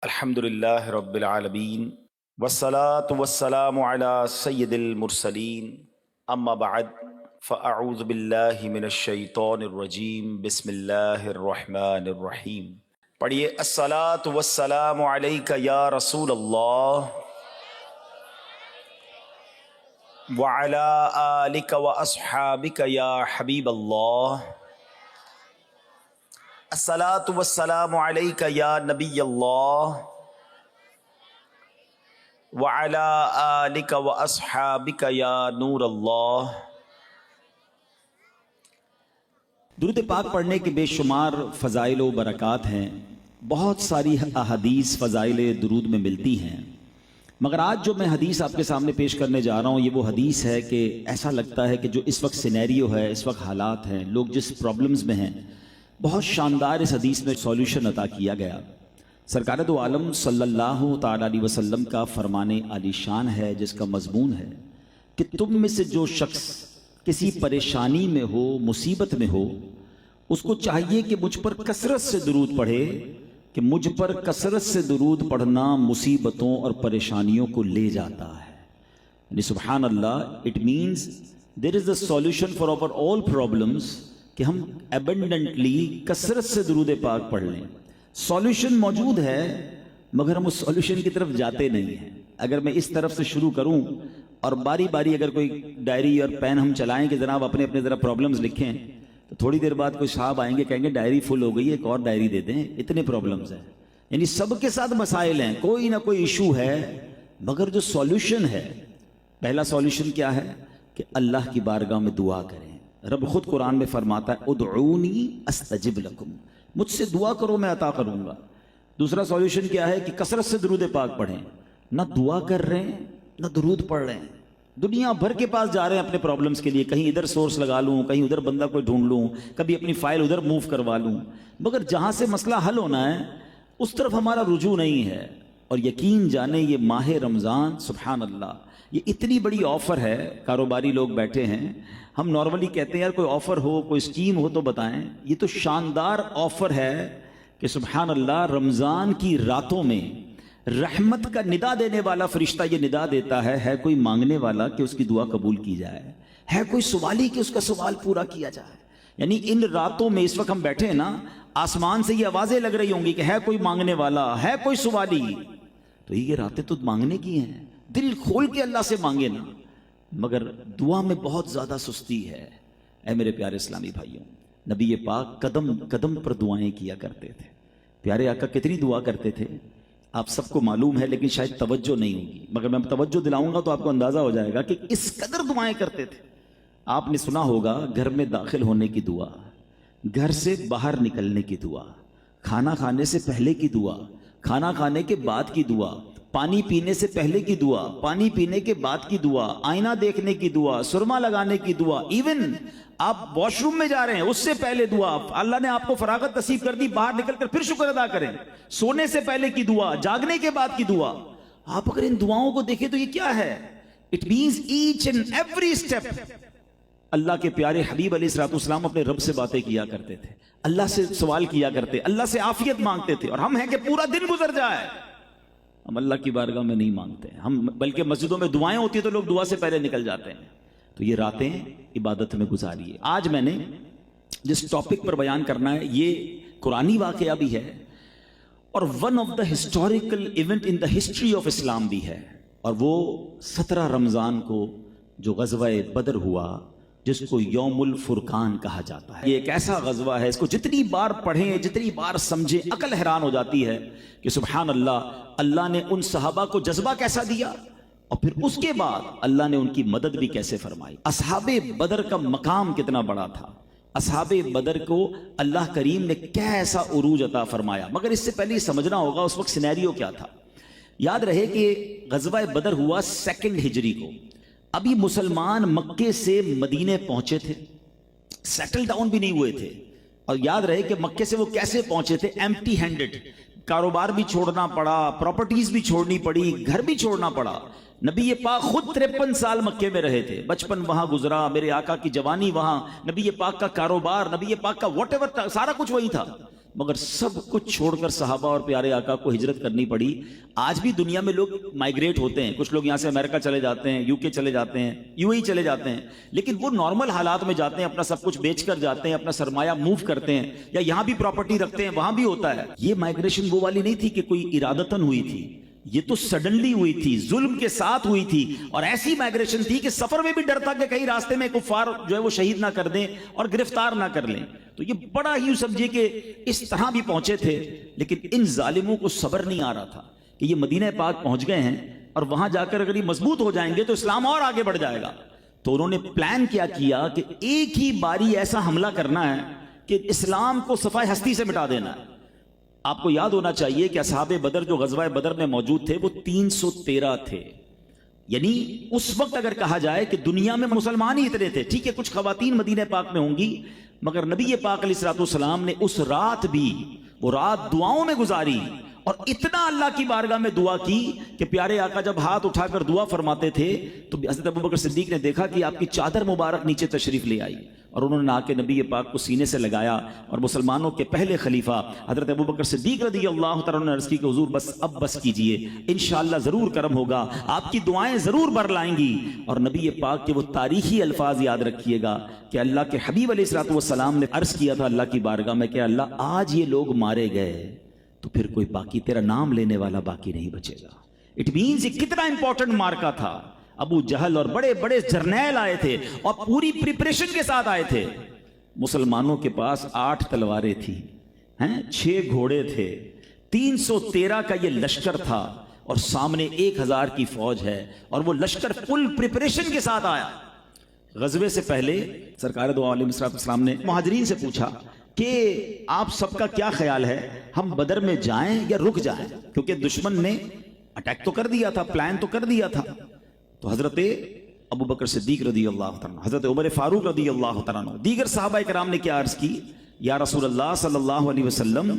الحمدللہ رب العالمین والصلاة والسلام علی سید المرسلین اما بعد فاعوذ باللہ من الشیطان الرجیم بسم اللہ الرحمن الرحیم۔ پڑھیے الصلاة والسلام علیک یا رسول اللہ وعلی آلک واصحابک یا حبیب اللہ۔ الصلاة والسلام علیک یا نبی اللہ وعلی آلک واصحابک یا نور اللہ۔ درود پاک پڑھنے کے بے شمار فضائل و برکات ہیں، بہت ساری احادیث فضائل درود میں ملتی ہیں، مگر آج جو میں حدیث آپ کے سامنے پیش کرنے جا رہا ہوں یہ وہ حدیث ہے کہ ایسا لگتا ہے کہ جو اس وقت سینیریو ہے، اس وقت حالات ہیں، لوگ جس پرابلمز میں ہیں، بہت شاندار اس حدیث میں سولوشن عطا کیا گیا۔ سرکار دو عالم صلی اللہ تعالیٰ علیہ وسلم کا فرمان عالی شان ہے، جس کا مضمون ہے کہ تم میں سے جو شخص کسی پریشانی میں ہو، مصیبت میں ہو، اس کو چاہیے کہ مجھ پر کثرت سے درود پڑھے، کہ مجھ پر کثرت سے درود پڑھنا مصیبتوں اور پریشانیوں کو لے جاتا ہے۔ یعنی سبحان اللہ، it means there is a solution for our all problems, کہ ہم ایبنڈنٹلی کثرت سے درود پاک پڑھ لیں۔ سولوشن موجود ہے مگر ہم اس سولوشن کی طرف جاتے نہیں ہیں۔ اگر میں اس طرف سے شروع کروں اور باری باری اگر کوئی ڈائری اور پین ہم چلائیں کہ جناب اپنے اپنے ذرا پرابلمز لکھیں، تو تھوڑی دیر بعد کوئی صاحب آئیں گے، کہیں گے ڈائری فل ہو گئی ہے، ایک اور ڈائری دے دیں، اتنے پرابلمز ہیں۔ یعنی سب کے ساتھ مسائل ہیں، کوئی نہ کوئی ایشو ہے، مگر جو سولوشن ہے، پہلا سولوشن کیا ہے کہ اللہ کی بارگاہ میں دعا کریں۔ رب خود قرآن میں فرماتا ہے ادعونی استجب لکم، مجھ سے دعا کرو میں عطا کروں گا۔ دوسرا سولوشن کیا ہے کہ کثرت سے درود پاک پڑھیں۔ نہ دعا کر رہے ہیں نہ درود پڑھ رہے ہیں، دنیا بھر کے پاس جا رہے ہیں اپنے پرابلمز کے لیے، کہیں ادھر سورس لگا لوں، کہیں ادھر بندہ کوئی ڈھونڈ لوں، کبھی اپنی فائل ادھر موو کروا لوں، مگر جہاں سے مسئلہ حل ہونا ہے اس طرف ہمارا رجوع نہیں ہے۔ اور یقین جانے یہ ماہ رمضان، سبحان اللہ، یہ اتنی بڑی آفر ہے۔ کاروباری لوگ بیٹھے ہیں، ہم نارملی کہتے ہیں یار کوئی آفر ہو، کوئی اسکیم ہو تو بتائیں۔ یہ تو شاندار آفر ہے کہ سبحان اللہ، رمضان کی راتوں میں رحمت کا ندا دینے والا فرشتہ یہ ندا دیتا ہے کوئی مانگنے والا کہ اس کی دعا قبول کی جائے، ہے کوئی سوالی کہ اس کا سوال پورا کیا جائے۔ یعنی ان راتوں میں اس وقت ہم بیٹھے ہیں نا، آسمان سے یہ آوازیں لگ رہی ہوں گی کہ ہے کوئی مانگنے والا، ہے کوئی سوالی، تو یہ راتیں تو مانگنے کی ہیں، دل کھول کے اللہ سے مانگے نا۔ مگر دعا میں بہت زیادہ سستی ہے۔ اے میرے پیارے اسلامی بھائیوں، نبی پاک قدم قدم پر دعائیں کیا کرتے تھے۔ پیارے آقا کتنی دعا کرتے تھے آپ سب کو معلوم ہے، لیکن شاید توجہ نہیں ہوگی، مگر میں توجہ دلاؤں گا تو آپ کو اندازہ ہو جائے گا کہ اس قدر دعائیں کرتے تھے۔ آپ نے سنا ہوگا گھر میں داخل ہونے کی دعا، گھر سے باہر نکلنے کی دعا، کھانا کھانے سے پہلے کی دعا، کھانا کھانے کے بعد کی دعا، پانی پینے سے پہلے کی دعا، پانی پینے کے بعد کی دعا، آئینہ دیکھنے کی دعا، سرما لگانے کی دعا، ایون آپ واش روم میں جا رہے ہیں اس سے پہلے دعا، اللہ نے آپ کو فراغت نصیب کر دی، باہر نکل کر پھر شکر ادا کریں، سونے سے پہلے کی دعا، جاگنے کے بعد کی دعا۔ آپ اگر ان دعاؤں کو دیکھیں تو یہ کیا ہے؟ It means each and every step اللہ کے پیارے حبیب علیہ الصلوۃ والسلام اپنے رب سے باتیں کیا کرتے تھے، اللہ سے سوال کیا کرتے، اللہ سے عافیت مانگتے تھے۔ اور ہم ہیں کہ پورا دن گزر جائے، ہم اللہ کی بارگاہ میں نہیں مانگتے، ہم بلکہ مسجدوں میں دعائیں ہوتی ہیں تو لوگ دعا سے پہلے نکل جاتے ہیں۔ تو یہ راتیں عبادت میں گزاریے۔ آج میں نے جس ٹاپک پر بیان کرنا ہے یہ قرآنی واقعہ بھی ہے اور one of the historical event in the history of Islam بھی ہے، اور وہ 17 رمضان کو جو غزوہ بدر ہوا، جس کو یوم الفرقان کہا جاتا ہے۔ یہ ایک ایسا غزوہ ہے، اس کو جتنی بار پڑھیں، جتنی بار سمجھیں، عقل حیران ہو جاتی ہے کہ سبحان اللہ، اللہ نے ان صحابہ کو جذبہ کیسا دیا، اور پھر اس کے بعد اللہ نے ان کی مدد بھی کیسے فرمائی۔ اصحاب بدر کا مقام کتنا بڑا تھا، اصحاب بدر کو اللہ کریم نے کیسا عروج عطا فرمایا۔ مگر اس سے پہلے یہ سمجھنا ہوگا اس وقت سینیریو کیا تھا۔ یاد رہے کہ غزوہ بدر ہوا 2 ہجری کو، ابھی مسلمان مکے سے مدینے پہنچے تھے، سیٹل ڈاؤن بھی نہیں ہوئے تھے۔ اور یاد رہے کہ مکے سے وہ کیسے پہنچے تھے؟ ایمٹی ہینڈڈ، کاروبار بھی چھوڑنا پڑا، پراپرٹیز بھی چھوڑنی پڑی، گھر بھی چھوڑنا پڑا۔ نبی پاک خود 53 سال مکے میں رہے تھے، بچپن وہاں گزرا، میرے آقا کی جوانی وہاں، نبی پاک کا کاروبار، نبی پاک کا واٹ ایور سارا کچھ وہی تھا۔ مگر سب کچھ چھوڑ کر صحابہ اور پیارے آقا کو ہجرت کرنی پڑی۔ آج بھی دنیا میں لوگ مائیگریٹ ہوتے ہیں، کچھ لوگ یہاں سے امریکہ چلے جاتے ہیں، یو کے چلے جاتے ہیں، یو اے چلے جاتے ہیں، لیکن وہ نارمل حالات میں جاتے ہیں، اپنا سب کچھ بیچ کر جاتے ہیں، اپنا سرمایہ موو کرتے ہیں، یا یہاں بھی پراپرٹی رکھتے ہیں، وہاں بھی ہوتا ہے۔ یہ مائیگریشن وہ والی نہیں تھی کہ کوئی ارادتاً ہوئی تھی، یہ تو سڈنلی ہوئی تھی، ظلم کے ساتھ ہوئی تھی، اور ایسی مائیگریشن تھی کہ سفر میں بھی ڈر تھا کہ کہیں راستے میں کفار جو ہے وہ شہید نہ کر دیں اور گرفتار نہ کر لیں۔ تو یہ بڑا ہی سمجھے کہ اس طرح بھی پہنچے تھے، لیکن ان ظالموں کو صبر نہیں آ رہا تھا کہ یہ مدینہ پاک پہنچ گئے ہیں اور وہاں جا کر اگر یہ مضبوط ہو جائیں گے تو اسلام اور آگے بڑھ جائے گا۔ تو انہوں نے پلان کیا کہ ایک ہی باری ایسا حملہ کرنا ہے کہ اسلام کو صفائے ہستی سے مٹا دینا ہے۔ آپ کو یاد ہونا چاہیے کہ اصحاب بدر جو غزوہ بدر میں موجود تھے وہ 313 تھے، یعنی اس وقت اگر کہا جائے کہ دنیا میں مسلمان ہی اتنے تھے، ٹھیک ہے کچھ خواتین مدینہ پاک میں ہوں گی، مگر نبی پاک علیہ الصلوۃ والسلام نے اس رات بھی وہ رات دعاؤں میں گزاری، اور اتنا اللہ کی بارگاہ میں دعا کی کہ پیارے آقا جب ہاتھ اٹھا کر دعا فرماتے تھے تو حضرت ابوبکر صدیق نے دیکھا کہ آپ کی چادر مبارک نیچے تشریف لے آئی، اور انہوں نے آ کے نبی پاک کو سینے سے لگایا، اور مسلمانوں کے پہلے خلیفہ حضرت ابوبکر صدیق رضی اللہ تعالیٰ عنہ نے عرض کی کہ حضور بس کیجئے، انشاءاللہ ضرور کرم ہوگا، آپ کی دعائیں ضرور برلائیں گی۔ اور نبی پاک کے وہ تاریخی الفاظ یاد رکھیے گا کہ اللہ کے حبیب علیہ الصلوۃ والسلام نے عرض کیا تھا اللہ کی بارگاہ میں کہ اللہ آج یہ لوگ مارے گئے تو پھر کوئی باقی تیرا نام لینے والا باقی نہیں بچے گا۔ اٹ مینز یہ کتنا امپورٹنٹ مارکا تھا۔ ابو جہل اور بڑے بڑے جرنیل آئے تھے اور پوری پریپریشن کے ساتھ آئے تھے۔ مسلمانوں کے پاس 8 تلواریں تھیں، 6 گھوڑے تھے، 313 کا یہ لشکر تھا، اور سامنے 1000 کی فوج ہے، اور وہ لشکر فل پریپریشن کے ساتھ آیا۔ غزوے سے پہلے سرکار دو عالم السلام نے مہاجرین سے پوچھا کہ آپ سب کا کیا خیال ہے، ہم بدر میں جائیں یا رک جائیں، کیونکہ دشمن نے اٹیک تو کر دیا تھا، پلان تو کر دیا تھا۔ تو حضرت ابو بکر صدیق رضی اللہ تعالیٰ عنہ، حضرت عمر فاروق رضی اللہ تعالیٰ عنہ، دیگر صحابہ کرام نے کیا عرض کی، یا رسول اللہ صلی اللہ علیہ وسلم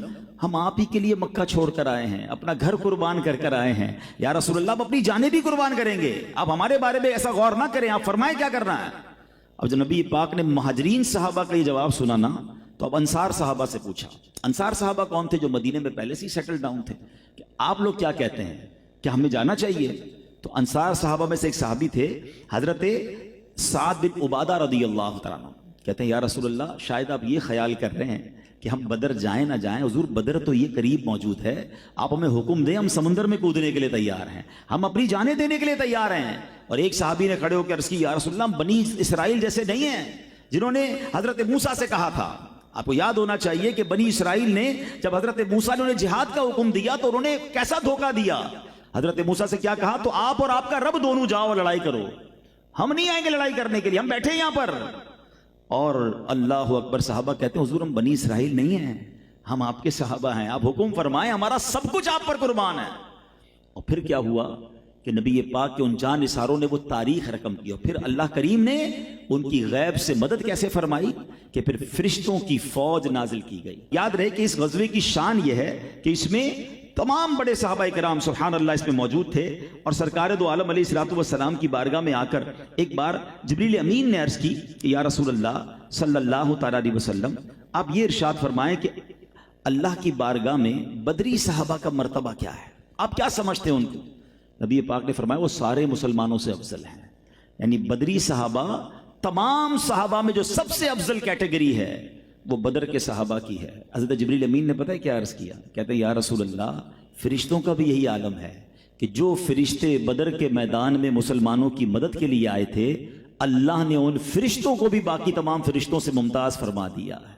ہم آپ ہی کے لیے مکہ چھوڑ کر آئے ہیں، اپنا گھر قربان کر کر آئے ہیں، یا رسول اللہ ہم اپنی جانیں بھی قربان کریں گے، آپ ہمارے بارے میں ایسا غور نہ کریں، آپ فرمائیں کیا کرنا ہے۔ اب جب نبی پاک نے مہاجرین صحابہ کا یہ جواب سنا نا، تو اب انصار صحابہ سے پوچھا۔ انصار صحابہ کون تھے؟ جو مدینے میں پہلے سے سیٹل ڈاؤن تھے، کہ آپ لوگ کیا کہتے ہیں، کیا ہمیں جانا چاہیے؟ تو انصار صحابہ میں سے ایک صحابی تھے حضرت سعد بن عبادہ رضی اللہ تعالیٰ عنہ، کہتے ہیں یا رسول اللہ شاید آپ یہ خیال کر رہے ہیں کہ ہم بدر جائیں نہ جائیں، حضور بدر تو یہ قریب موجود ہے، آپ ہمیں حکم دیں، ہم سمندر میں کودنے کے لیے تیار ہیں، ہم اپنی جانیں دینے کے لیے تیار ہیں۔ اور ایک صحابی نے کھڑے ہو کے عرض کی یا رسول اللہ ہم بنی اسرائیل جیسے نہیں ہیں جنہوں نے حضرت موسیٰ سے کہا تھا۔ آپ کو یاد ہونا چاہیے کہ بنی اسرائیل نے جب حضرت موسیٰ نے انہیں جہاد کا حکم دیا تو انہوں نے کیسا دھوکہ دیا۔ حضرت موسیٰ سے کیا کہا، تو آپ اور آپ کا رب دونوں جاؤ اور لڑائی کرو، ہم نہیں آئیں گے لڑائی کرنے کے لیے، ہم بیٹھے یہاں پر۔ اور اللہ اکبر، صحابہ کہتے ہیں حضور ہم بنی اسرائیل نہیں ہیں، ہم آپ کے صحابہ ہیں، آپ حکم فرمائیں، ہمارا سب کچھ آپ پر قربان ہے۔ اور پھر کیا ہوا کہ نبی پاک کے ان جان نثاروں نے وہ تاریخ رقم کی، اور پھر اللہ کریم نے ان کی غیب سے مدد کیسے فرمائی کہ پھر فرشتوں کی فوج نازل کی گئی۔ یاد رہے کہ اس غزوے کی شان یہ ہے کہ اس میں تمام بڑے صحابہ کرام سبحان اللہ اس میں موجود تھے، اور سرکار دو عالم علیہ الصلوۃ والسلام کی بارگاہ میں آ کر ایک بار جبریل امین نے عرض کی کہ یا رسول اللہ صلی اللہ تعالیٰ علیہ وسلم آپ یہ ارشاد فرمائیں کہ اللہ کی بارگاہ میں بدری صحابہ کا مرتبہ کیا ہے، آپ کیا سمجھتے ہیں ان کو؟ نبی پاک نے فرمایا وہ سارے مسلمانوں سے افضل ہیں، یعنی بدری صحابہ تمام صحابہ میں جو سب سے افضل کیٹیگری ہے وہ بدر کے صحابہ کی ہے۔ حضرت جبریل امین نے پتہ ہے کیا عرض کیا، کہتے ہیں یا رسول اللہ فرشتوں کا بھی یہی عالم ہے کہ جو فرشتے بدر کے میدان میں مسلمانوں کی مدد کے لیے آئے تھے، اللہ نے ان فرشتوں کو بھی باقی تمام فرشتوں سے ممتاز فرما دیا ہے،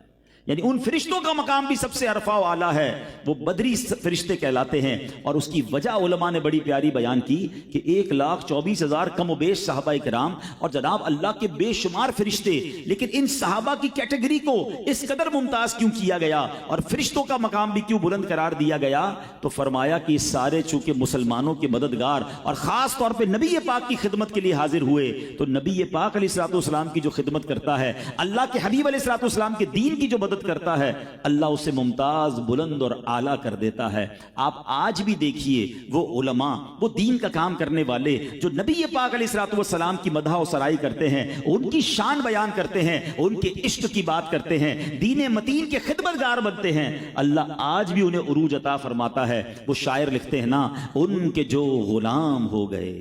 یعنی ان فرشتوں کا مقام بھی سب سے عرفہ و اعلیٰ ہے، وہ بدری فرشتے کہلاتے ہیں۔ اور اس کی وجہ علماء نے بڑی پیاری بیان کی کہ 1,24,000 کم و بیش صحابہ کرام اور جناب اللہ کے بے شمار فرشتے، لیکن ان صحابہ کی کیٹیگری کو اس قدر ممتاز کیوں کیا گیا اور فرشتوں کا مقام بھی کیوں بلند قرار دیا گیا؟ تو فرمایا کہ سارے چونکہ مسلمانوں کے مددگار اور خاص طور پہ نبی پاک کی خدمت کے لیے حاضر ہوئے، تو نبی پاک علیہ الصلوۃ والسلام کی جو خدمت کرتا ہے، اللہ کے حبیب علیہ الصلوۃ والسلام کے دین کی جو مدد کرتا ہے اللہ اسے ممتاز، بلند اور اعلیٰ کر دیتا ہے۔ آپ آج بھی دیکھیے وہ علماء، وہ دین کا کام کرنے والے جو نبی پاک علیہ الصلوۃ والسلام کی مدح و سرائی کرتے ہیں، ان کی شان بیان کرتے ہیں، ان کے عشق کی بات کرتے ہیں، دین متین کے خدمتگار بنتے ہیں، اللہ آج بھی انہیں عروج عطا فرماتا ہے۔ وہ شاعر لکھتے ہیں نا، ان کے جو غلام ہو گئے،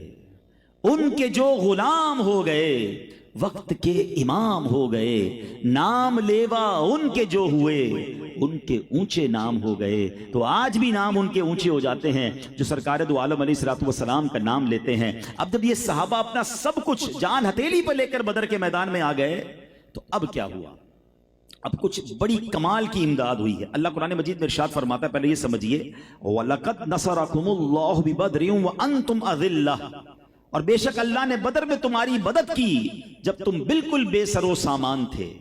ان کے جو غلام ہو گئے، وقت کے امام ہو گئے، نام لیوا ان کے جو ہوئے، ان کے اونچے نام ہو گئے۔ تو آج بھی نام ان کے اونچے ہو جاتے ہیں جو سرکار دو عالم علیہ الصلوۃ والسلام کا نام لیتے ہیں۔ اب جب یہ صحابہ اپنا سب کچھ جان ہتھیلی پر لے کر بدر کے میدان میں آ گئے تو اب کیا ہوا؟ اب کچھ بڑی کمال کی امداد ہوئی ہے۔ اللہ قرآن مجید میں ارشاد فرماتا ہے، پہلے یہ سمجھیے، وَلَقَدْ نَصَرَكُمُ اللَّهُ بِبَدْرٍ وَأَنْتُمْ أَذِلَّةٌ، اور بے شک اللہ نے بدر میں تمہاری مدد کی جب تم بالکل بے سر و سامان تھے۔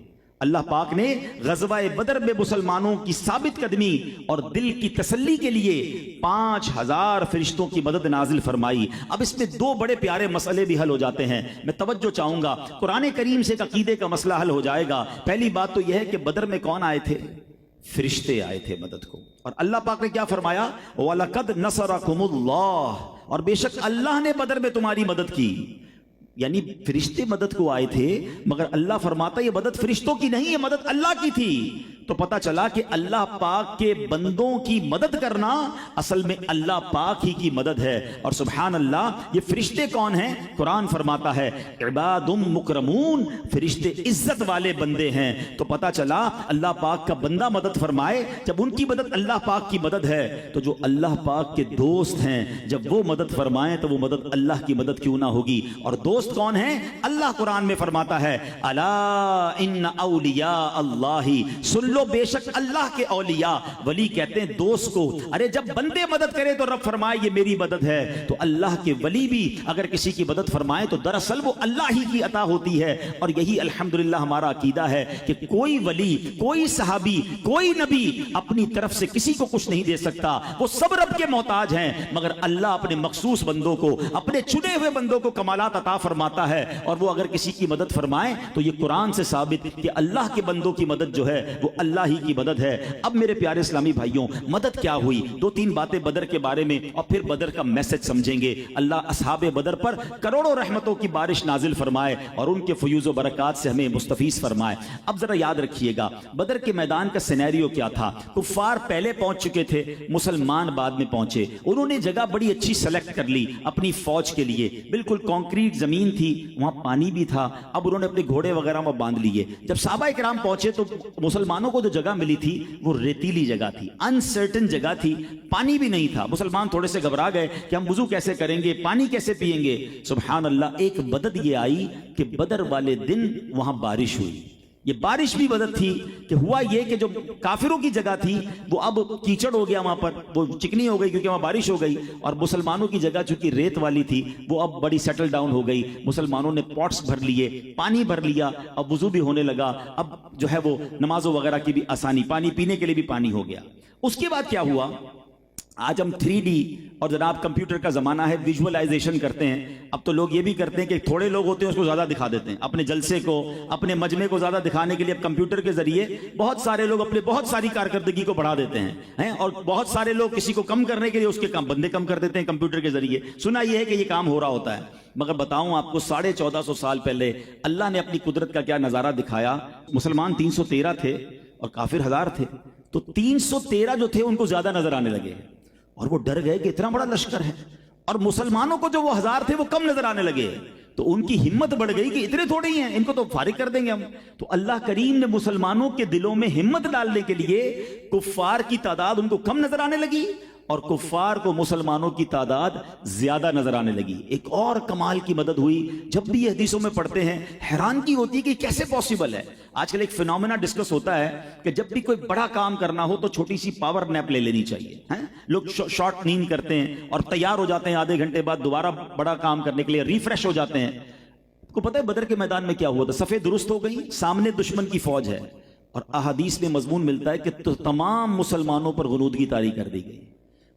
اللہ پاک نے غزوہ بدر میں مسلمانوں کی ثابت قدمی اور دل کی تسلی کے لیے 5000 فرشتوں کی مدد نازل فرمائی۔ اب اس میں دو بڑے پیارے مسئلے بھی حل ہو جاتے ہیں، میں توجہ چاہوں گا، قرآن کریم سے ایک عقیدے کا مسئلہ حل ہو جائے گا۔ پہلی بات تو یہ ہے کہ بدر میں کون آئے تھے؟ فرشتے آئے تھے مدد کو، اور اللہ پاک نے کیا فرمایا؟ وَلَقَدْ نَصَرَكُمُ اللَّهُ، اور بے شک اللہ نے بدر میں تمہاری مدد کی۔ یعنی فرشتے مدد کو آئے تھے، مگر اللہ فرماتا یہ مدد فرشتوں کی نہیں، یہ مدد اللہ کی تھی۔ تو پتہ چلا کہ اللہ پاک کے بندوں کی مدد کرنا اصل میں اللہ پاک ہی کی مدد ہے۔ اور سبحان اللہ، یہ فرشتے کون ہیں؟ قرآن فرماتا ہے عباد مکرمون، فرشتے عزت والے بندے ہیں۔ تو پتہ چلا اللہ پاک کا بندہ مدد فرمائے، جب ان کی مدد اللہ پاک کی مدد ہے، تو جو اللہ پاک کے دوست ہیں جب وہ مدد فرمائیں تو وہ مدد اللہ کی مدد کیوں نہ ہوگی؟ اور دوست کون ہیں؟ اللہ قرآن میں فرماتا ہے الا ان اولیاء اللہ، سن لو بے شک اللہ کے اولیاء، ولی کہتے ہیں دوست کو۔ ارے جب بندے مدد کرے تو رب فرمائے یہ میری مدد ہے، تو اللہ کے ولی بھی اگر کسی کی مدد فرمائے تو دراصل وہ اللہ ہی کی عطا ہوتی ہے۔ اور یہی الحمدللہ ہمارا عقیدہ ہے کہ کوئی ولی، کوئی صحابی، کوئی نبی اپنی طرف سے کسی کو کچھ نہیں دے سکتا، وہ سب رب کے محتاج ہیں، مگر اللہ اپنے مخصوص بندوں کو، اپنے چنے ہوئے بندوں کو کمالات عطا فرماتا ہے۔ اور وہ اگر کسی کی مدد فرمائے تو یہ قرآن سے ثابت کہ اللہ کے بندوں کی مدد جو ہے وہ اللہ ہی کی مدد ہے۔ اب میرے پیارے اسلامی بھائیوں، مدد کیا ہوئی؟ دو تین باتیں بدر کے بارے میں اور پھر بدر کا میسج سمجھیں گے۔ اللہ اصحاب بدر پر کروڑوں رحمتوں کی بارش نازل فرمائے اور ان کے فیوز و برکات سے ہمیں مستفیض فرمائے۔ اب ذرا یاد رکھیے گا بدر کے میدان کا سینیریو کیا تھا۔ کفار پہلے پہنچ چکے تھے، مسلمان بعد میں پہنچے۔ انہوں نے جگہ بڑی اچھی سلیکٹ کر لی اپنی فوج کے لیے، بالکل کانکریٹ زمین تھی، وہاں پانی بھی تھا۔ اب انہوں نے اپنے گھوڑے وغیرہ میں باندھ لیے۔ جب صحابہ کرام پہنچے تو مسلمانوں کو جو جگہ ملی تھی وہ ریتیلی جگہ تھی، انسرٹن جگہ تھی، پانی بھی نہیں تھا۔ مسلمان تھوڑے سے گھبرا گئے کہ ہم وضو کیسے کریں گے، پانی کیسے پیئیں گے۔ سبحان اللہ، ایک مدد یہ آئی کہ بدر والے دن وہاں بارش ہوئی۔ یہ بارش بھی مدد تھی کہ ہوا یہ کہ جو کافروں کی جگہ تھی وہ اب کیچڑ ہو گیا، وہاں پر وہ چکنی ہو گئی کیونکہ وہاں بارش ہو گئی، اور مسلمانوں کی جگہ چونکہ ریت والی تھی وہ اب بڑی سیٹل ڈاؤن ہو گئی۔ مسلمانوں نے پاٹس بھر لیے، پانی بھر لیا، اب وضو بھی ہونے لگا، اب جو ہے وہ نمازوں وغیرہ کی بھی آسانی، پانی پینے کے لیے بھی پانی ہو گیا۔ اس کے بعد کیا ہوا؟ آج ہم 3D اور جناب کمپیوٹر کا زمانہ ہے، ویژولائزیشن کرتے ہیں۔ اب تو لوگ یہ بھی کرتے ہیں کہ تھوڑے لوگ ہوتے ہیں اس کو زیادہ دکھا دیتے ہیں، اپنے جلسے کو، اپنے مجمع کو زیادہ دکھانے کے لیے اب کمپیوٹر کے ذریعے بہت سارے لوگ اپنے بہت ساری کارکردگی کو بڑھا دیتے ہیں، اور بہت سارے لوگ کسی کو کم کرنے کے لیے اس کے کام بندے کم کر دیتے ہیں کمپیوٹر کے ذریعے۔ سنا یہ ہے کہ یہ کام ہو رہا ہوتا ہے، مگر بتاؤں آپ کو 1450 سال پہلے اللہ نے اپنی قدرت کا کیا نظارہ دکھایا۔ مسلمان 313 تھے اور کافر 1000 تھے، تو 313 جو تھے ان کو زیادہ نظر آنے لگے اور وہ ڈر گئے کہ اتنا بڑا لشکر ہے، اور مسلمانوں کو جو وہ 1000 تھے وہ کم نظر آنے لگے، تو ان کی ہمت بڑھ گئی کہ اتنے تھوڑے ہی ہیں، ان کو تو فارغ کر دیں گے ہم۔ تو اللہ کریم نے مسلمانوں کے دلوں میں ہمت ڈالنے کے لیے کفار کی تعداد ان کو کم نظر آنے لگی اور کفار کو مسلمانوں کی تعداد زیادہ نظر آنے لگی۔ ایک اور کمال کی مدد ہوئی، جب بھی یہ حدیثوں میں پڑھتے ہیں حیرانگی ہوتی ہے کہ کیسے پاسبل ہے۔ آج کل ایک فینومینا ڈسکس ہوتا ہے کہ جب بھی کوئی بڑا کام کرنا ہو تو چھوٹی سی پاور نیپ لے لینی چاہیے۔ لوگ شارٹ نیند کرتے ہیں اور تیار ہو جاتے ہیں، آدھے گھنٹے بعد دوبارہ بڑا کام کرنے کے لیے ریفریش ہو جاتے ہیں۔ کو پتہ ہے بدر کے میدان میں کیا ہوا تھا؟ صفیں درست ہو گئی، سامنے دشمن کی فوج ہے، اور احادیث میں مضمون ملتا ہے کہ تمام مسلمانوں پر غنودگی طاری کر دی گئی۔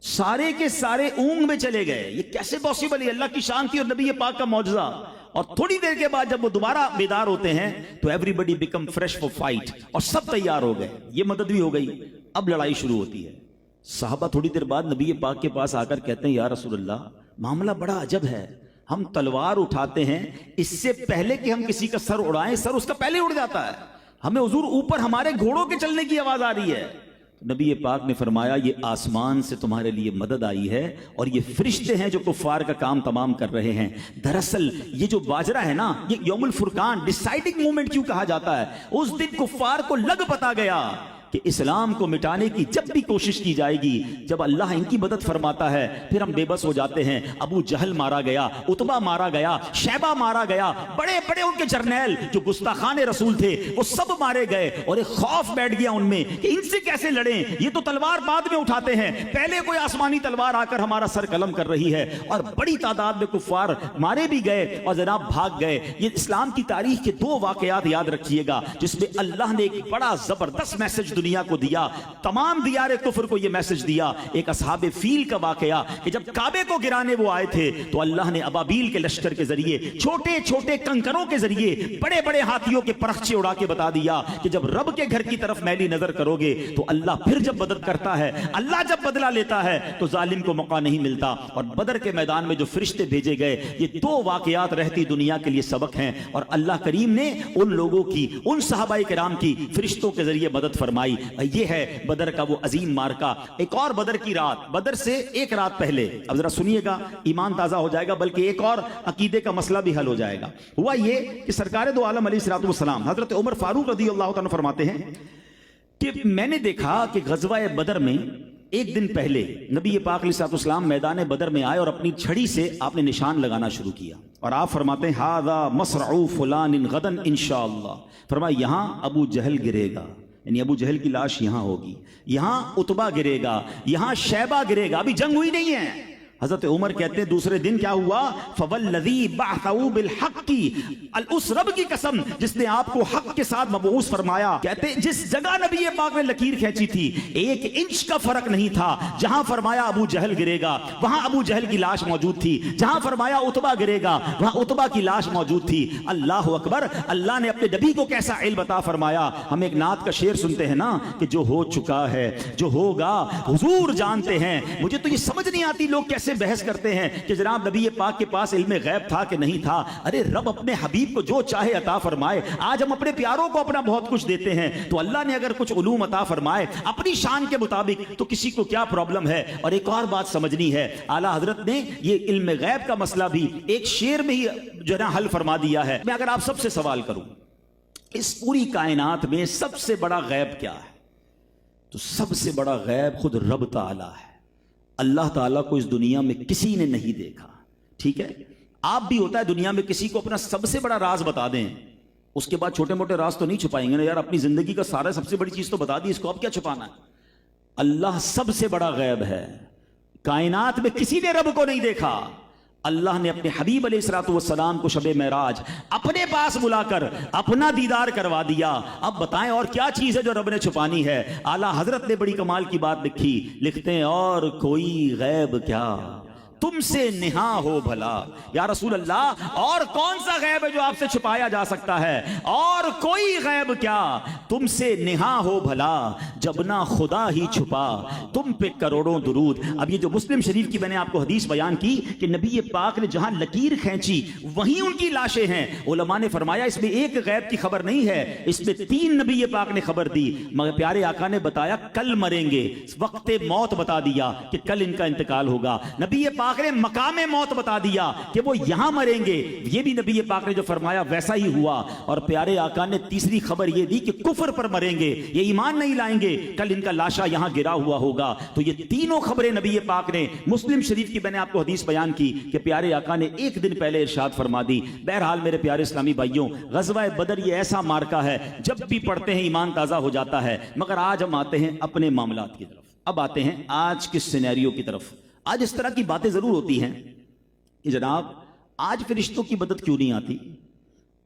سارے کے سارے اونگ میں چلے گئے. یہ کیسے پاسبل ہے؟ اللہ کی شان تھی اور نبی پاک کا معجزہ. اور تھوڑی دیر کے بعد جب وہ دوبارہ بیدار ہوتے ہیں تو ایوری بڈی بیکم فریش فور فائٹ، اور سب تیار ہو گئے. یہ مدد بھی ہو گئی. اب لڑائی شروع ہوتی ہے. صحابہ تھوڑی دیر بعد نبی پاک کے پاس آ کر کہتے ہیں یا رسول اللہ معاملہ بڑا عجب ہے، ہم تلوار اٹھاتے ہیں اس سے پہلے کہ ہم کسی کا سر اڑائیں سر اس کا پہلے اڑ جاتا ہے. ہمیں حضور اوپر ہمارے گھوڑوں کے چلنے کی آواز آ رہی ہے. نبی پاک نے فرمایا یہ آسمان سے تمہارے لیے مدد آئی ہے اور یہ فرشتے ہیں جو کفار کا کام تمام کر رہے ہیں. دراصل یہ جو باجرہ ہے نا، یہ یوم الفرقان ڈیسائیڈنگ مومنٹ کیوں کہا جاتا ہے؟ اس دن کفار کو لگ پتا گیا کہ اسلام کو مٹانے کی جب بھی کوشش کی جائے گی، جب اللہ ان کی مدد فرماتا ہے پھر ہم بے بس ہو جاتے ہیں. ابو جہل مارا گیا، عتبہ مارا گیا، شیبہ مارا گیا، بڑے بڑے ان کے جرنیل جو گستاخان رسول تھے وہ سب مارے گئے. اور ایک خوف بیٹھ گیا ان میں کہ ان سے کیسے لڑیں، یہ تو تلوار بعد میں اٹھاتے ہیں، پہلے کوئی آسمانی تلوار آ کر ہمارا سر قلم کر رہی ہے. اور بڑی تعداد میں کفار مارے بھی گئے اور جناب بھاگ گئے. یہ اسلام کی تاریخ کے دو واقعات یاد رکھیے گا جس میں اللہ نے ایک بڑا زبردست میسج دنیا کو دیا، تمام دیار کفر کو یہ میسج دیا. ایک اصحاب فیل کا واقعہ کہ جب کعبے کو گرانے وہ آئے تھے تو اللہ نے ابابیل کے لشکر کے ذریعے، چھوٹے چھوٹے کنکروں کے ذریعے، بڑے بڑے ہاتھیوں کے پرخچے اڑا کے بتا دیا کہ جب رب کے گھر کی طرف میلی نظر کرو گے تو اللہ پھر جب مدد کرتا ہے، اللہ جب بدلہ لیتا ہے تو ظالم کو موقع نہیں ملتا. اور بدر کے میدان میں جو فرشتے بھیجے گئے، یہ دو واقعات رہتی دنیا کے لیے سبق ہیں. اور اللہ کریم نے ان لوگوں کی، ان صحابہ کرام کی فرشتوں کے ذریعے مدد فرمائی. یہ ہے بدر کا وہ عظیم مارکا. ایک اور بدر کی رات، بدر سے ایک رات پہلے، اب ذرا سنیے گا ایمان تازہ ہو جائے گا، بلکہ ایک اور عقیدے کا مسئلہ بھی حل ہو جائے گا. ہوا یہ کہ سرکار دو عالم علیہ الصلوۃ والسلام حضرت عمر فاروق رضی اللہ تعالیٰ فرماتے ہیں کہ میں نے دیکھا کہ غزوہ بدر میں ایک دن پہلے نبی پاک علیہ الصلوۃ والسلام میدان بدر میں آئے اور اپنی چھڑی سے آپ نے نشان لگانا شروع کیا. اور آپ فرماتے ہیں ھذا مصرع فلان غدا انشاءاللہ. فرمایا یہاں ابو جہل گرے گا، یعنی ابو جہل کی لاش یہاں ہوگی، یہاں عتبہ گرے گا، یہاں شیبہ گرے گا. ابھی جنگ ہوئی نہیں ہے. حضرت عمر کہتے ہیں دوسرے دن کیا ہوا؟ فوالذی بعثہ بالحق، اس رب کی قسم جس نے آپ کو حق کے ساتھ مبعوث فرمایا. کہتے ہیں جس جگہ نبی پاک نے لکیر کھینچی تھی 1 انچ کا فرق نہیں تھا. جہاں فرمایا ابو جہل گرے گا وہاں ابو جہل کی لاش موجود تھی، جہاں فرمایا عتبہ گرے گا وہاں عتبہ کی لاش موجود تھی. اللہ اکبر. اللہ نے اپنے نبی کو کیسا علم عطا فرمایا. ہم ایک نعت کا شعر سنتے ہیں نا کہ جو ہو چکا ہے جو ہوگا حضور جانتے ہیں. مجھے تو یہ سمجھ نہیں آتی لوگ کیسے بحث کرتے ہیں کہ جناب نبی پاک کے پاس علم غیب تھا کہ نہیں تھا. ارے رب اپنے حبیب کو جو چاہے عطا فرمائے. آج ہم اپنے پیاروں کو اپنا بہت کچھ دیتے ہیں تو اللہ نے اگر کچھ علوم عطا فرمائے اپنی شان کے مطابق تو کسی کو کیا پرابلم ہے. اور ایک اور بات سمجھنی ہے، اعلیٰ حضرت نے یہ علم غیب کا مسئلہ بھی ایک شعر میں ہی جو ہے حل فرما دیا ہے. میں اگر آپ سب سے سوال کروں اس پوری کائنات میں سب سے بڑا غیب کیا ہے، تو سب سے بڑا غیب خود رب تعالی ہے. اللہ تعالیٰ کو اس دنیا میں کسی نے نہیں دیکھا. ٹھیک ہے، آپ بھی ہوتا ہے دنیا میں کسی کو اپنا سب سے بڑا راز بتا دیں، اس کے بعد چھوٹے موٹے راز تو نہیں چھپائیں گے نا یار. اپنی زندگی کا سارا سب سے بڑی چیز تو بتا دی، اس کو اب کیا چھپانا ہے. اللہ سب سے بڑا غیب ہے. کائنات میں کسی نے رب کو نہیں دیکھا. اللہ نے اپنے حبیب علیہ الصلوۃ والسلام کو شب معراج اپنے پاس بلا کر اپنا دیدار کروا دیا. اب بتائیں اور کیا چیز ہے جو رب نے چھپانی ہے. اعلیٰ حضرت نے بڑی کمال کی بات لکھی، لکھتے ہیں اور کوئی غیب کیا تم سے نہا ہو بھلا. یا رسول اللہ اور کون سا غیب ہے جو آپ سے چھپایا جا سکتا ہے؟ اور کوئی غیب کیا تم سے نہا ہو بھلا، جب نہ خدا ہی چھپا تم پہ کروڑوں درود. اب یہ جو مسلم شریف کی میں نے آپ کو حدیث بیان کی کہ نبی پاک نے جہاں لکیر کھینچی وہیں ان کی لاشیں ہیں. علماء نے فرمایا اس میں ایک غیب کی خبر نہیں ہے، اس میں 3 نبی پاک نے خبر دی. مگر پیارے آقا نے بتایا کل مریں گے، وقت موت بتا دیا کہ کل ان کا انتقال ہوگا. نبی پاک نے مقام موت بتا دیا کہ وہ یہاں مریں گے، یہ بھی نبی پاک نے جو فرمایا ویسا ہی ہوا. اور پیارے آقا نے تیسری خبر یہ دی کہ کفر پر مریں گے، یہ ایمان نہیں لائیں گے، کل ان کا لاشا یہاں گرا ہوا ہوگا. تو یہ تینوں خبریں نبی پاک نے مسلم شریف کی میں نے آپ کو حدیث بیان کی کہ پیارے آقا نے ایک دن پہلے ارشاد فرما دی. بہرحال میرے پیارے اسلامی بھائیوں، غزوہ بدر یہ ایسا مارکا ہے جب بھی پڑھتے ہیں ایمان تازہ ہو جاتا ہے. مگر آج ہم آتے ہیں اپنے معاملات کی طرف. اب آتے ہیں آج کے سینیریو کی طرف. آج اس طرح کی باتیں ضرور ہوتی ہیں کہ جناب آج فرشتوں کی مدد کیوں نہیں آتی،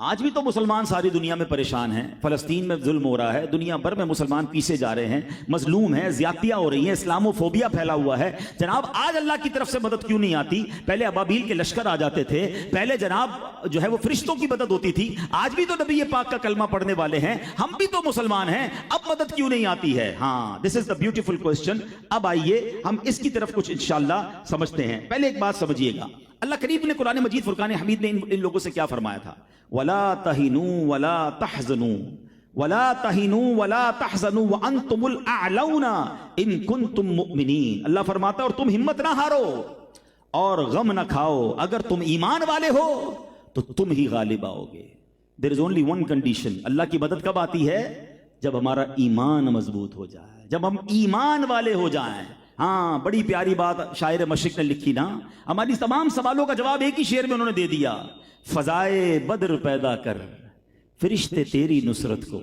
آج بھی تو مسلمان ساری دنیا میں پریشان ہیں، فلسطین میں ظلم ہو رہا ہے، دنیا بھر میں مسلمان پیچھے جا رہے ہیں، مظلوم ہیں، زیادتیاں ہو رہی ہیں، اسلامو فوبیا پھیلا ہوا ہے۔ جناب آج اللہ کی طرف سے مدد کیوں نہیں آتی؟ پہلے ابابیل کے لشکر آ جاتے تھے، پہلے جناب جو ہے وہ فرشتوں کی مدد ہوتی تھی، آج بھی تو نبی پاک کا کلمہ پڑھنے والے ہیں، ہم بھی تو مسلمان ہیں، اب مدد کیوں نہیں آتی ہے؟ ہاں، دس از دا بیوٹیفل کوسچن۔ اب آئیے ہم اس کی طرف کچھ انشاءاللہ سمجھتے ہیں۔ پہلے ایک بات سمجھیے گا، اللہ کریم نے قرآن مجید فرقان حمید میں ان لوگوں سے کیا فرمایا تھا؟ وَلَا تَهِنُوا وَلَا تَحْزَنُوا وَلَا تَهِنُوا وَلَا تَحْزَنُوا وَأَنْتُمُ الْأَعْلَوْنَ إِن كُنتُم مُؤْمِنِينَ۔ اللہ فرماتا ہے اور تم ہمت نہ ہارو اور غم نہ کھاؤ، اگر تم ایمان والے ہو تو تم ہی غالب آؤ گے۔ There is only one condition۔ اللہ کی مدد کب آتی ہے؟ جب ہمارا ایمان مضبوط ہو جائے، جب ہم ایمان والے ہو جائیں۔ ہاں، بڑی پیاری بات شاعر مشرق نے لکھی نا، ہماری تمام سوالوں کا جواب ایک ہی شعر میں انہوں نے دے دیا، فضائے بدر پیدا کر فرشتے تیری نصرت کو۔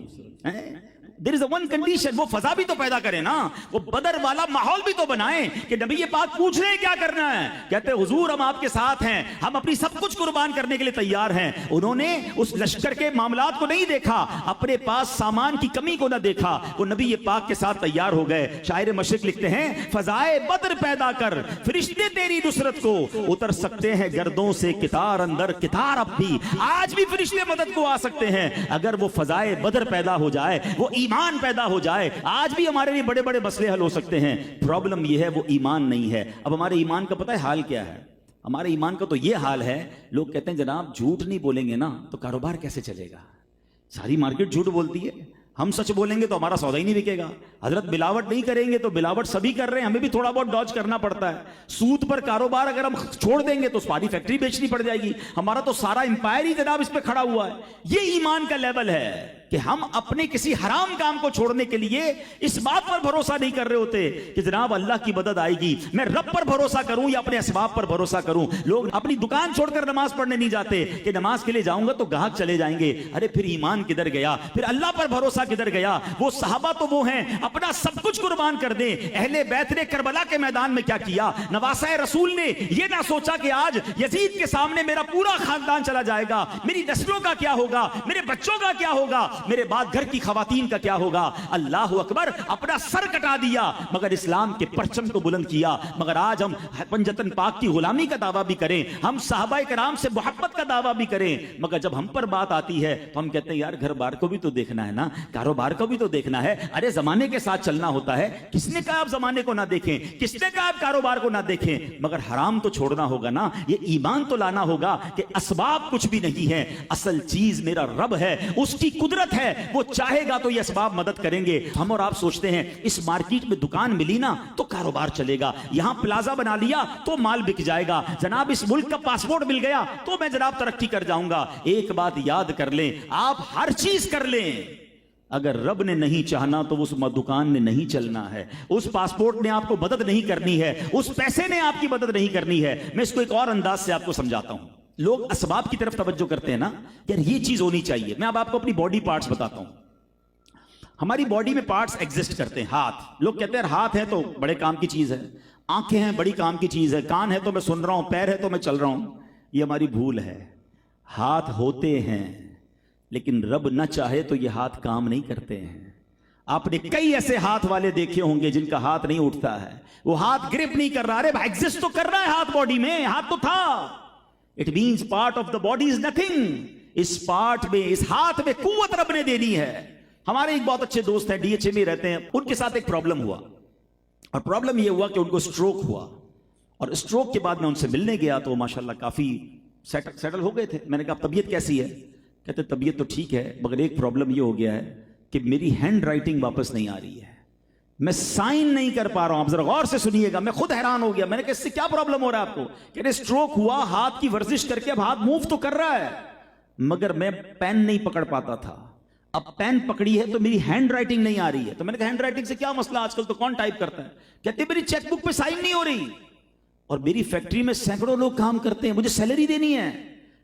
There is a one condition، وہ فضا بھی تو پیدا کرے نا، وہ بدر والا ماحول بھی تو بنائیں کہ نبی پاک پوچھ رہے ہیں کیا کرنا ہے، کہتے ہیں حضور ہم آپ کے ساتھ ہیں، ہم اپنی سب کچھ قربان کرنے کے لیے تیار ہیں۔ انہوں نے اس لشکر کے معاملات کو نہیں دیکھا، اپنے پاس سامان کی کمی کو نہ دیکھا، وہ نبی پاک کے ساتھ تیار ہو گئے۔ شاعر مشرق لکھتے ہیں فضائے بدر پیدا کر فرشتے تیری نصرت کو، اتر سکتے ہیں گردوں سے کتار اندر کتار، اب بھی آج بھی فرشتے مدد کو آ سکتے ہیں اگر وہ فضائے بدر پیدا ہو جائے، وہ ایمان پیدا ہو جائے، آج بھی ہمارے لیے بڑے بڑے مسئلے حل ہو سکتے ہیں۔ پرابلم یہ ہے وہ ایمان نہیں ہے۔ اب ہمارے ایمان کا پتہ ہے حال کیا ہے؟ ہمارے ایمان کا تو یہ حال ہے، لوگ کہتے ہیں جناب جھوٹ نہیں بولیں گے نا تو کاروبار کیسے چلے گا؟ ساری مارکیٹ جھوٹ بولتی ہے، ہم سچ بولیں گے تو ہمارا سودا ہی نہیں بکے گا۔ حضرت ملاوٹ نہیں کریں گے تو ملاوٹ سبھی کر رہے ہیں، ہمیں بھی تھوڑا بہت ڈاج کرنا پڑتا ہے۔ سود پر کاروبار اگر ہم چھوڑ دیں گے تو ساری فیکٹری بیچنی پڑ جائے گی، ہمارا تو سارا امپائر ہی جناب اس پہ کھڑا ہوا ہے۔ یہ ایمان کا لیول ہے کہ ہم اپنے کسی حرام کام کو چھوڑنے کے لیے اس بات پر بھروسہ نہیں کر رہے ہوتے کہ جناب اللہ کی مدد آئے گی، میں رب پر بھروسہ کروں یا اپنے اسباب پر بھروسہ کروں۔ لوگ اپنی دکان چھوڑ کر نماز پڑھنے نہیں جاتے کہ نماز کے لیے جاؤں گا تو گاہک چلے جائیں گے۔ ارے پھر ایمان کدھر گیا؟ پھر اللہ پر بھروسہ کدھر گیا؟ وہ صحابہ تو وہ ہیں اپنا سب کچھ قربان کر دیں۔ اہل بیت نے کربلا کے میدان میں کیا کیا؟ نواسہ رسول نے یہ نہ سوچا کہ آج یزید کے سامنے میرا پورا خاندان چلا جائے گا، میری نسلوں کا کیا ہوگا، میرے بچوں کا کیا ہوگا، میرے بعد گھر کی خواتین کا کیا ہوگا۔ اللہ اکبر، اپنا سر کٹا دیا مگر اسلام کے پرچم کو بلند کیا۔ مگر آج ہم پنجتن پاک کی غلامی کا دعویٰ بھی کریں، ہم صحابہ کرام سے محبت کا دعویٰ بھی کریں، مگر جب ہم پر بات آتی ہے تو ہم کہتے ہیں یار گھر بار کو بھی تو دیکھنا ہے نا، کاروبار کو بھی تو دیکھنا ہے۔ ارے زمانے کے ساتھ چلنا ہوتا ہے، کس نے کہا آپ زمانے کو نہ دیکھیں، کس نے کہا آپ کاروبار کو نہ دیکھیں، مگر حرام تو چھوڑنا ہوگا نا۔ یہ ایمان تو لانا ہوگا کہ اسباب کچھ بھی نہیں ہے، اصل چیز میرا رب ہے، اس کی قدرت ہے، وہ چاہے گا تو یہ اسباب مدد کریں گے۔ ہم اور آپ سوچتے ہیں اس مارکیٹ میں دکان ملی نا تو کاروبار چلے گا، یہاں پلازا بنا لیا تو مال بک جائے گا، جناب اس ملک کا پاسپورٹ مل گیا تو میں جناب ترقی کر جاؤں گا۔ ایک بات یاد کر لیں، آپ ہر چیز کر لیں، اگر رب نے نہیں چاہنا تو اس دکان نے نہیں چلنا ہے، اس پاسپورٹ نے آپ کو مدد نہیں کرنی ہے، اس پیسے نے آپ کی مدد نہیں کرنی ہے۔ میں اس کو ایک اور انداز سے آپ کو سمجھاتا ہوں۔ لوگ اسباب کی طرف توجہ کرتے ہیں نا، یار یہ چیز ہونی چاہیے۔ میں اب آپ کو اپنی باڈی پارٹس بتاتا ہوں۔ ہماری باڈی میں پارٹس ایگزسٹ کرتے ہیں۔ ہاتھ، لوگ کہتے ہیں ہاتھ ہے تو بڑے کام کی چیز ہے، آنکھیں ہیں بڑی کام کی چیز ہے، کان ہے تو میں سن رہا ہوں، پیر ہے تو میں چل رہا ہوں۔ یہ ہماری بھول ہے۔ ہاتھ ہوتے ہیں لیکن رب نہ چاہے تو یہ ہاتھ کام نہیں کرتے ہیں۔ آپ نے کئی ایسے ہاتھ والے دیکھے ہوں گے جن کا ہاتھ نہیں اٹھتا ہے، وہ ہاتھ گرپ نہیں کر رہا۔ ارے ایگزسٹ تو کر رہا ہے ہاتھ، باڈی میں ہاتھ تو تھا۔ It means part of the body is nothing. اس پارٹ میں، اس ہاتھ میں قوت رب نے دینی ہے۔ ہمارے ایک بہت اچھے دوست ہیں، ڈی ایچ اے میں رہتے ہیں، ان کے ساتھ ایک پرابلم ہوا، اور پرابلم یہ ہوا کہ ان کو سٹروک ہوا، اور سٹروک کے بعد میں ان سے ملنے گیا تو ماشاءاللہ کافی سیٹل ہو گئے تھے۔ میں نے کہا طبیعت کیسی ہے؟ کہتے طبیعت تو ٹھیک ہے مگر ایک پرابلم یہ ہو گیا ہے کہ میری ہینڈ رائٹنگ واپس نہیں آ رہی ہے، میں سائن نہیں کر پا رہا ہوں۔ آپ ذرا غور سے سنیے گا، میں خود حیران ہو گیا۔ میں نے کہا اس سے کیا پرابلم ہو رہا ہے آپ کو؟ کہتے سٹروک ہوا، ہاتھ کی ورزش کر کے اب ہاتھ موو تو کر رہا ہے مگر میں پین نہیں پکڑ پاتا تھا، اب پین پکڑی ہے تو میری ہینڈ رائٹنگ نہیں آ رہی ہے۔ تو میں نے کہا ہینڈ رائٹنگ سے کیا مسئلہ، آج کل تو کون ٹائپ کرتا ہے؟ کہتے میری چیک بک پہ سائن نہیں ہو رہی، اور میری فیکٹری میں سینکڑوں لوگ کام کرتے ہیں، مجھے سیلری دینی ہے۔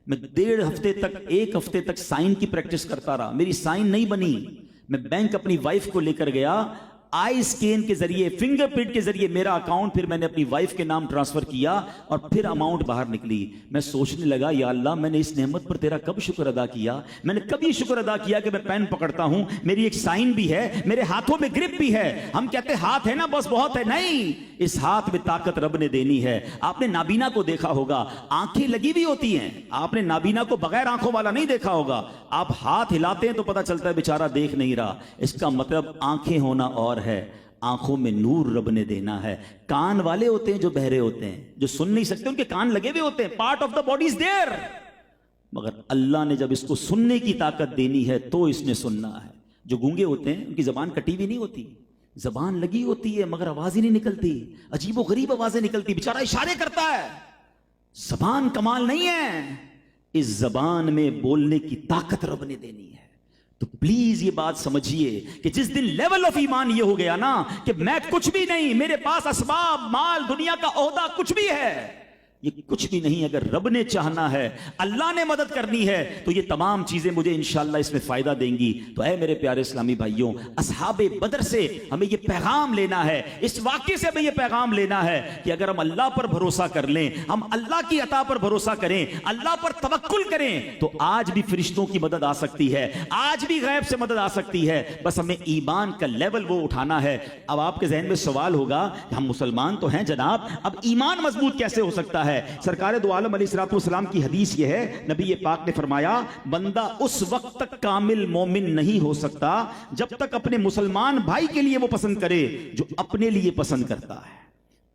میں 1.5 ہفتے تک، 1 ہفتے تک سائن کی پریکٹس کرتا رہا، میری سائن نہیں بنی۔ میں بینک اپنی وائف کو لے کر گیا، آئی اسکین کے ذریعے، فنگر پرنٹ کے ذریعے میرا اکاؤنٹ پھر میں نے اپنی وائف کے نام ٹرانسفر کیا اور پھر اماؤنٹ باہر نکلی. میں سوچنے لگا یا اللہ میں نے اس نعمت پر تیرا کب شکر ادا کیا؟ میں نے کبھی شکر ادا کیا کہ میں پین پکڑتا ہوں، میری ایک سائن بھی ہے، میرے ہاتھوں میں گرپ بھی ہے. ہم کہتے ہاتھ ہے نا بس بہت ہے، نہیں، اس ہاتھ میں طاقت رب نے دینی ہے. آپ نے نابینا کو دیکھا ہوگا، آنکھیں لگی بھی ہوتی ہیں، آپ نے نابینا کو بغیر آنکھوں والا نہیں دیکھا ہوگا. آپ ہاتھ ہلاتے ہیں تو پتہ چلتا ہے بیچارہ دیکھ نہیں رہا. اس کا مطلب آنکھیں ہونا اور ہے، آنکھوں میں نور رب نے دینا ہے. کان والے ہوتے ہیں جو بہرے ہوتے ہیں، جو سن نہیں سکتے، ان کے کان لگے ہوئے ہوتے ہیں، part of the body is there. مگر اللہ نے جب اس کو سننے کی طاقت دینی ہے تو اس نے سننا ہے. جو گونگے ہوتے ہیں ان کی زبان کٹی بھی نہیں ہوتی، زبان لگی ہوتی ہے مگر آواز ہی نہیں نکلتی، عجیب و غریب آوازیں نکلتی، بیچارہ اشارے کرتا ہے. زبان کمال نہیں ہے، اس زبان میں بولنے کی طاقت رب نے دینی ہے. تو پلیز یہ بات سمجھیے کہ جس دن لیول آف ایمان یہ ہو گیا نا کہ میں کچھ بھی نہیں، میرے پاس اسباب، مال، دنیا کا عہدہ کچھ بھی ہے، یہ کچھ بھی نہیں، اگر رب نے چاہنا ہے، اللہ نے مدد کرنی ہے تو یہ تمام چیزیں مجھے انشاءاللہ اس میں فائدہ دیں گی. تو اے میرے پیارے اسلامی بھائیوں، اصحاب بدر سے ہمیں یہ پیغام لینا ہے، اس واقعے سے ہمیں یہ پیغام لینا ہے کہ اگر ہم اللہ پر بھروسہ کر لیں، ہم اللہ کی عطا پر بھروسہ کریں، اللہ پر توکل کریں، تو آج بھی فرشتوں کی مدد آ سکتی ہے، آج بھی غیب سے مدد آ سکتی ہے. بس ہمیں ایمان کا لیول وہ اٹھانا ہے. اب آپ کے ذہن میں سوال ہوگا کہ ہم مسلمان تو ہیں جناب، اب ایمان مضبوط کیسے ہو سکتا ہے؟ سرکار دو عالم علیہ الصلوۃ والسلام کی حدیث یہ ہے، نبی پاک نے فرمایا بندہ اس وقت تک کامل مومن نہیں ہو سکتا جب تک اپنے مسلمان بھائی کے لیے وہ پسند کرے جو اپنے لیے پسند کرتا ہے.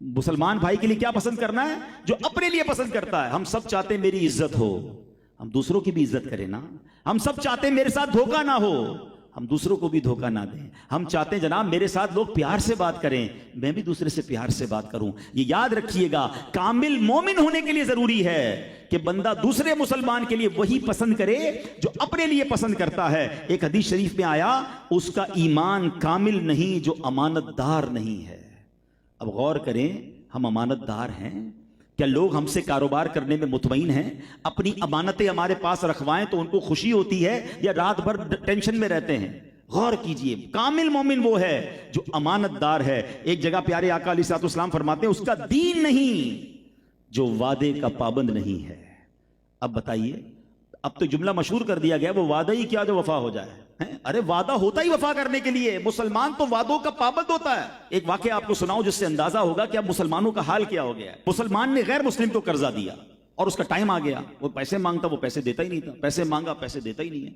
مسلمان بھائی کے لیے کیا پسند کرنا ہے؟ جو اپنے لیے پسند کرتا ہے. ہم سب چاہتے ہیں میری عزت ہو، ہم دوسروں کی بھی عزت کریں نا. ہم سب چاہتے ہیں میرے ساتھ دھوکہ نہ ہو، ہم دوسروں کو بھی دھوکہ نہ دیں. ہم چاہتے ہیں جناب میرے ساتھ لوگ پیار سے بات کریں، میں بھی دوسرے سے پیار سے بات کروں. یہ یاد رکھیے گا، کامل مومن ہونے کے لیے ضروری ہے کہ بندہ دوسرے مسلمان کے لیے وہی پسند کرے جو اپنے لیے پسند کرتا ہے. ایک حدیث شریف میں آیا اس کا ایمان کامل نہیں جو امانت دار نہیں ہے. اب غور کریں، ہم امانت دار ہیں؟ کیا لوگ ہم سے کاروبار کرنے میں مطمئن ہیں؟ اپنی امانتیں ہمارے پاس رکھوائیں تو ان کو خوشی ہوتی ہے یا رات بھر ٹینشن میں رہتے ہیں؟ غور کیجئے، کامل مومن وہ ہے جو امانت دار ہے. ایک جگہ پیارے آقا علیہ الصلوۃ والسلام فرماتے ہیں اس کا دین نہیں جو وعدے کا پابند نہیں ہے. اب بتائیے، اب تو جملہ مشہور کر دیا گیا، وہ وعدہ ہی کیا جو وفا ہو جائے. ارے وعدہ ہوتا ہی وفا کرنے کے لیے، مسلمان تو وعدوں کا پابند ہوتا ہے. ایک واقعہ آپ کو سناؤں جس سے اندازہ ہوگا کہ اب مسلمانوں کا حال کیا ہو گیا ہے. مسلمان نے غیر مسلم کو قرضہ دیا اور اس کا ٹائم آ گیا، وہ پیسے مانگتا، وہ پیسے دیتا ہی نہیں تھا، پیسے مانگا، پیسے دیتا ہی نہیں ہے.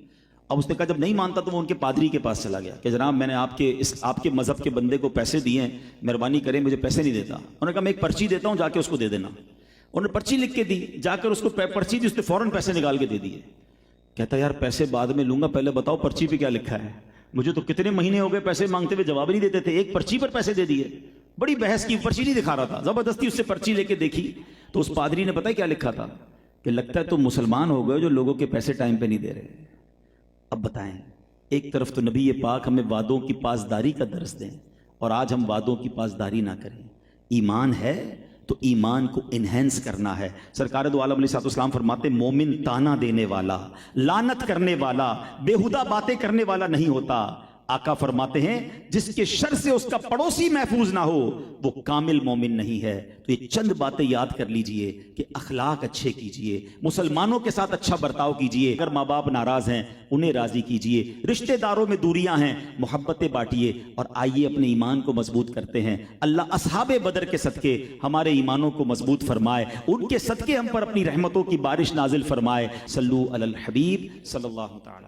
اب اس نے کہا جب نہیں مانتا تو وہ ان کے پادری کے پاس چلا گیا کہ جناب میں نے آپ کے مذہب کے بندے کو پیسے دیے ہیں، مہربانی کریں مجھے پیسے نہیں دیتا. انہوں نے کہا میں ایک پرچی دیتا ہوں، جا کے اس کو دے دینا. انہوں نے پرچی لکھ کے دی، جا کر اس کو پرچی دی، اس نے فوراً پیسے نکال کے دے دیے. کہتا یار پیسے بعد میں لوں گا، پہلے بتاؤ پرچی پہ کیا لکھا ہے. مجھے تو کتنے مہینے ہو گئے پیسے مانگتے ہوئے جواب نہیں دیتے تھے، ایک پرچی پر پیسے دے دیے. بڑی بحث کی، پرچی نہیں دکھا رہا تھا، زبردستی اس سے پرچی لے کے دیکھی تو اس پادری نے پتہ کیا لکھا تھا کہ لگتا ہے تم مسلمان ہو گئے جو لوگوں کے پیسے ٹائم پہ نہیں دے رہے. اب بتائیں، ایک طرف تو نبی پاک ہمیں وعدوں کی پاسداری کا درس دیں اور آج ہم وعدوں کی پاسداری نہ کریں. ایمان ہے تو ایمان کو انہینس کرنا ہے. سرکار دو عالم علیہ الصلوۃ والسلام فرماتے مومن تانا دینے والا، لعنت کرنے والا، بیہودہ باتیں کرنے والا نہیں ہوتا. آقا فرماتے ہیں جس کے شر سے اس کا پڑوسی محفوظ نہ ہو وہ کامل مومن نہیں ہے. تو یہ چند باتیں یاد کر لیجئے کہ اخلاق اچھے کیجئے، مسلمانوں کے ساتھ اچھا برتاؤ کیجئے، اگر ماں باپ ناراض ہیں انہیں راضی کیجئے، رشتہ داروں میں دوریاں ہیں محبتیں بانٹیے، اور آئیے اپنے ایمان کو مضبوط کرتے ہیں. اللہ اصحاب بدر کے صدقے ہمارے ایمانوں کو مضبوط فرمائے، ان کے صدقے ہم پر اپنی رحمتوں کی بارش نازل فرمائے. صلو علی الحبیب صلی اللہ تعالی